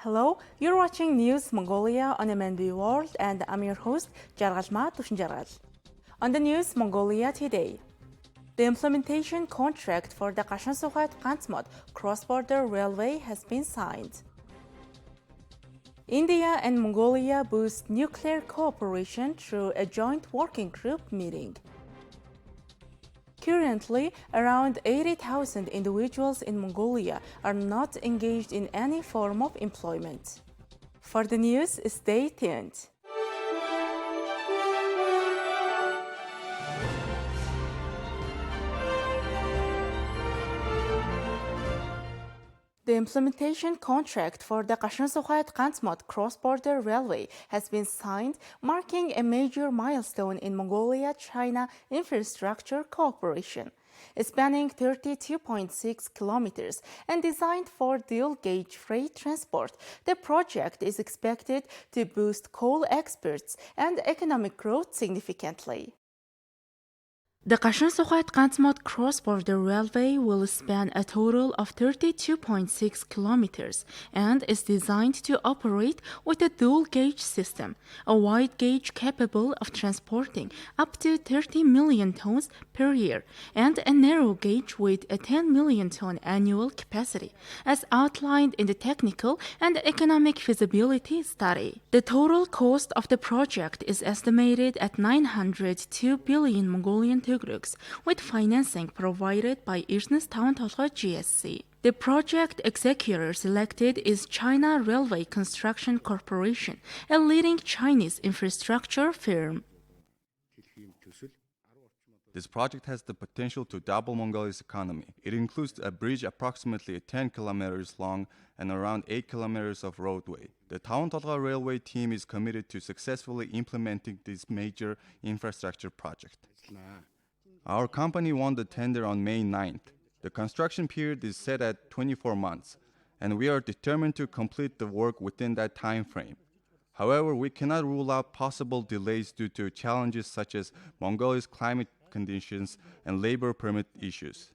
Hello, you're watching News Mongolia on MNB World, and I'm your host, Jargalma Tushinjargal. On the News Mongolia today, the implementation contract for the Kashan Kmod cross-border railway has been signed. India and Mongolia boost nuclear cooperation through a joint working group meeting. Currently, around 80,000 individuals in Mongolia are not engaged in any form of employment. For the news, stay tuned. The implementation contract for the Kashan Kmod cross-border railway has been signed, marking a major milestone in Mongolia-China infrastructure cooperation. Spanning 32.6 kilometers and designed for dual-gauge freight transport, the project is expected to boost coal exports and economic growth significantly. The Kashan Kmod cross-border railway will span a total of 32.6 kilometers and is designed to operate with a dual-gauge system, a wide gauge capable of transporting up to 30 million tons per year, and a narrow gauge with a 10 million ton annual capacity, as outlined in the technical and economic feasibility study. The total cost of the project is estimated at 902 billion Mongolian with financing provided by GSC. The project executor selected is China Railway Construction Corporation, a leading Chinese infrastructure firm. This project has the potential to double Mongolia's economy. It includes a bridge approximately 10 kilometers long and around 8 kilometers of roadway. The Taontolga Railway team is committed to successfully implementing this major infrastructure project. Our company won the tender on May 9th. The construction period is set at 24 months, and we are determined to complete the work within that time frame. However, we cannot rule out possible delays due to challenges such as Mongolia's climate conditions and labor permit issues.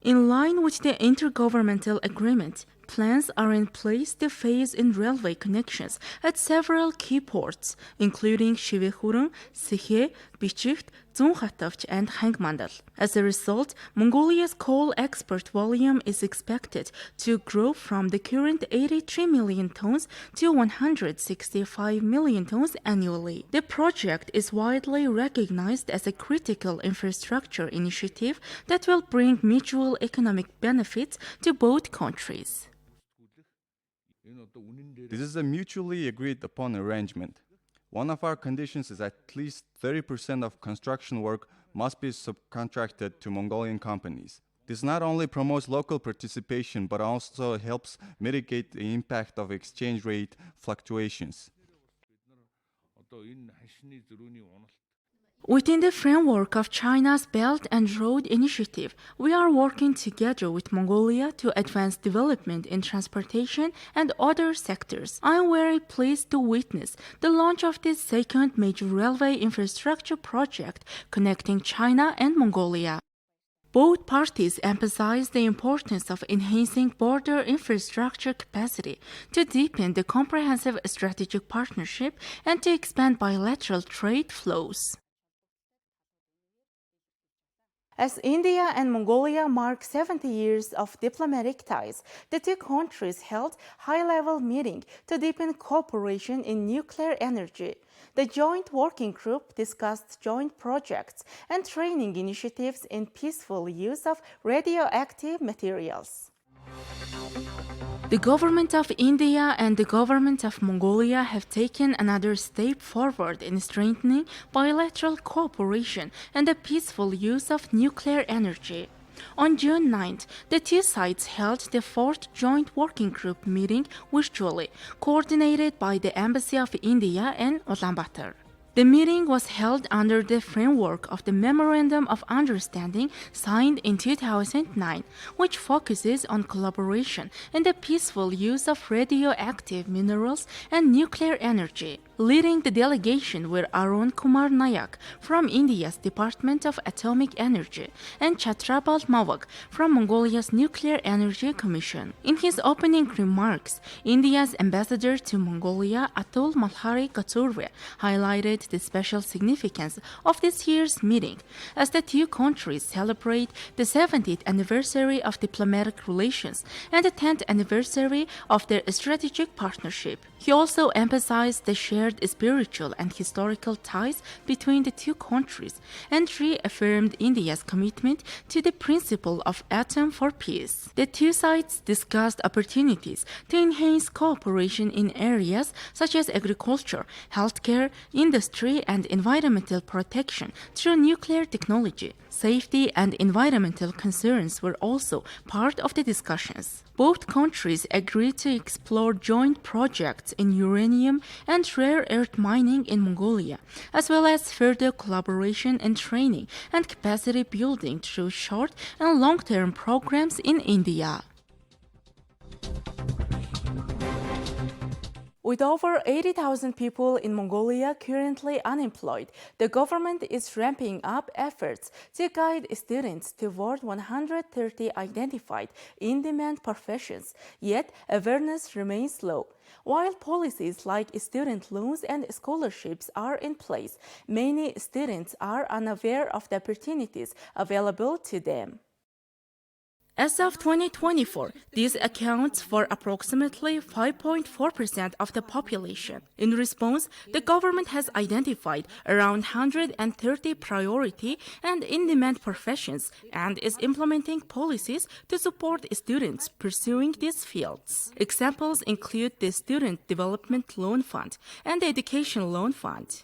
In line with the intergovernmental agreement, plans are in place to phase in railway connections at several key ports, including Shivechurun, Sikhe, Bichicht, Zunghatavch, and Hangmandal. As a result, Mongolia's coal export volume is expected to grow from the current 83 million tons to 165 million tons annually. The project is widely recognized as a critical infrastructure initiative that will bring mutual economic benefits to both countries. This is a mutually agreed upon arrangement. One of our conditions is at least 30% of construction work must be subcontracted to Mongolian companies. This not only promotes local participation but also helps mitigate the impact of exchange rate fluctuations. Within the framework of China's Belt and Road Initiative, we are working together with Mongolia to advance development in transportation and other sectors. I am very pleased to witness the launch of this second major railway infrastructure project connecting China and Mongolia. Both parties emphasize the importance of enhancing border infrastructure capacity to deepen the comprehensive strategic partnership and to expand bilateral trade flows. As India and Mongolia mark 70 years of diplomatic ties, the two countries held high-level meeting to deepen cooperation in nuclear energy. The joint working group discussed joint projects and training initiatives in peaceful use of radioactive materials. The government of India and the government of Mongolia have taken another step forward in strengthening bilateral cooperation and the peaceful use of nuclear energy. On June 9th, the two sides held the fourth joint working group meeting virtually, coordinated by the Embassy of India in Ulaanbaatar. The meeting was held under the framework of the Memorandum of Understanding signed in 2009, which focuses on collaboration in the peaceful use of radioactive minerals and nuclear energy. Leading the delegation were Arun Kumar Nayak from India's Department of Atomic Energy and Chatrabal Mawak from Mongolia's Nuclear Energy Commission. In his opening remarks, India's ambassador to Mongolia, Atul Malhari Katurve, highlighted the special significance of this year's meeting as the two countries celebrate the 70th anniversary of diplomatic relations and the 10th anniversary of their strategic partnership. He also emphasized the shared spiritual and historical ties between the two countries and reaffirmed India's commitment to the principle of atom for peace. The two sides discussed opportunities to enhance cooperation in areas such as agriculture, healthcare, industry, and environmental protection through nuclear technology. Safety and environmental concerns were also part of the discussions. Both countries agreed to explore joint projects in uranium and rare earth mining in Mongolia, as well as further collaboration in training and capacity building through short and long-term programs in India. With over 80,000 people in Mongolia currently unemployed, the government is ramping up efforts to guide students toward 130 identified in-demand professions, yet awareness remains low. While policies like student loans and scholarships are in place, many students are unaware of the opportunities available to them. As of 2024, this accounts for approximately 5.4% of the population. In response, the government has identified around 130 priority and in-demand professions and is implementing policies to support students pursuing these fields. Examples include the Student Development Loan Fund and the Education Loan Fund.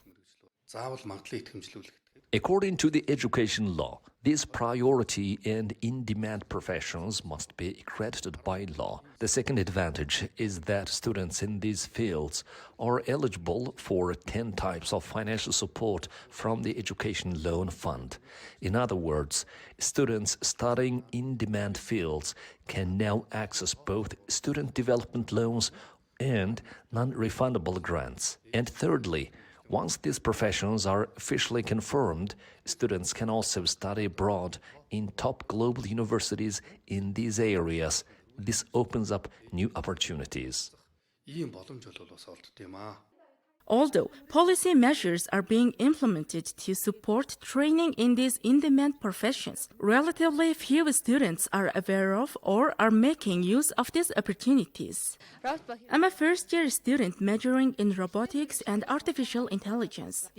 According to the education law, these priority and in-demand professions must be accredited by law. The second advantage is that students in these fields are eligible for 10 types of financial support from the Education Loan Fund. In other words, students studying in-demand fields can now access both student development loans and non-refundable grants. And thirdly, once these professions are officially confirmed, students can also study abroad in top global universities in these areas. This opens up new opportunities. Although policy measures are being implemented to support training in these in-demand professions, relatively few students are aware of or are making use of these opportunities. I'm a first-year student majoring in robotics and artificial intelligence.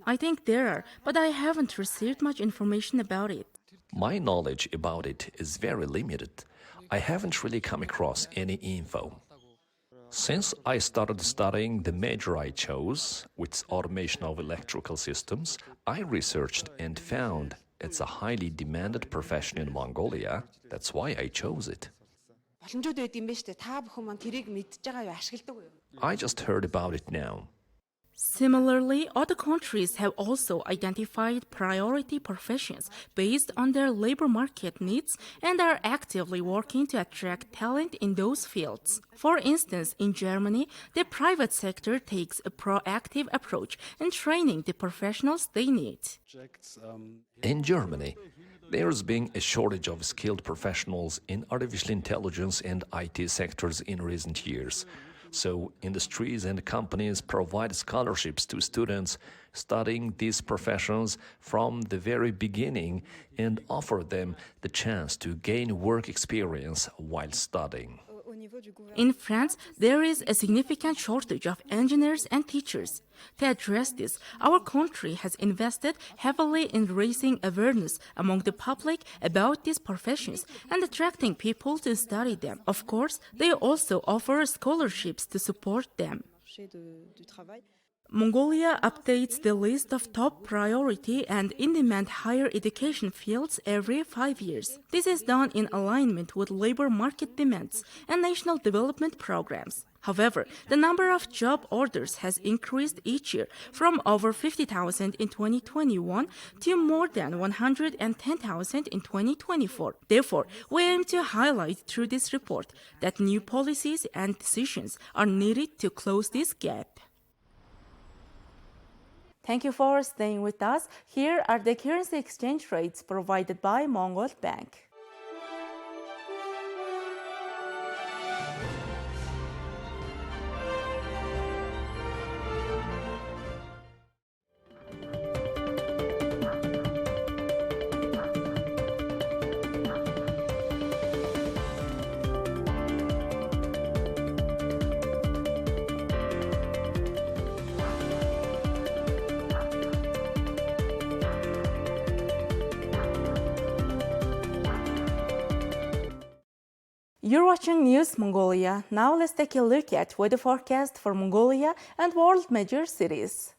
I think there are, but I haven't received much information about it. My knowledge about it is very limited. I haven't really come across any info. Since I started studying the major I chose, which is automation of electrical systems, I researched and found it's a highly demanded profession in Mongolia. That's why I chose it. I just heard about it now. Similarly, other countries have also identified priority professions based on their labor market needs and are actively working to attract talent in those fields. For instance, in Germany, the private sector takes a proactive approach in training the professionals they need. In Germany, there's been a shortage of skilled professionals in artificial intelligence and IT sectors in recent years. So industries and companies provide scholarships to students studying these professions from the very beginning and offer them the chance to gain work experience while studying. In France, there is a significant shortage of engineers and teachers. To address this, our country has invested heavily in raising awareness among the public about these professions and attracting people to study them. Of course, they also offer scholarships to support them. Mongolia updates the list of top priority and in-demand higher education fields every 5 years. This is done in alignment with labor market demands and national development programs. However, the number of job orders has increased each year from over 50,000 in 2021 to more than 110,000 in 2024. Therefore, we aim to highlight through this report that new policies and decisions are needed to close this gap. Thank you for staying with us. Here are the currency exchange rates provided by Mongol Bank. You're watching News Mongolia. Now let's take a look at weather forecast for Mongolia and world major cities.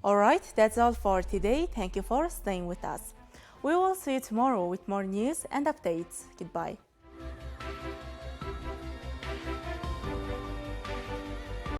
Alright, that's all for today. Thank you for staying with us. We will see you tomorrow with more news and updates. Goodbye.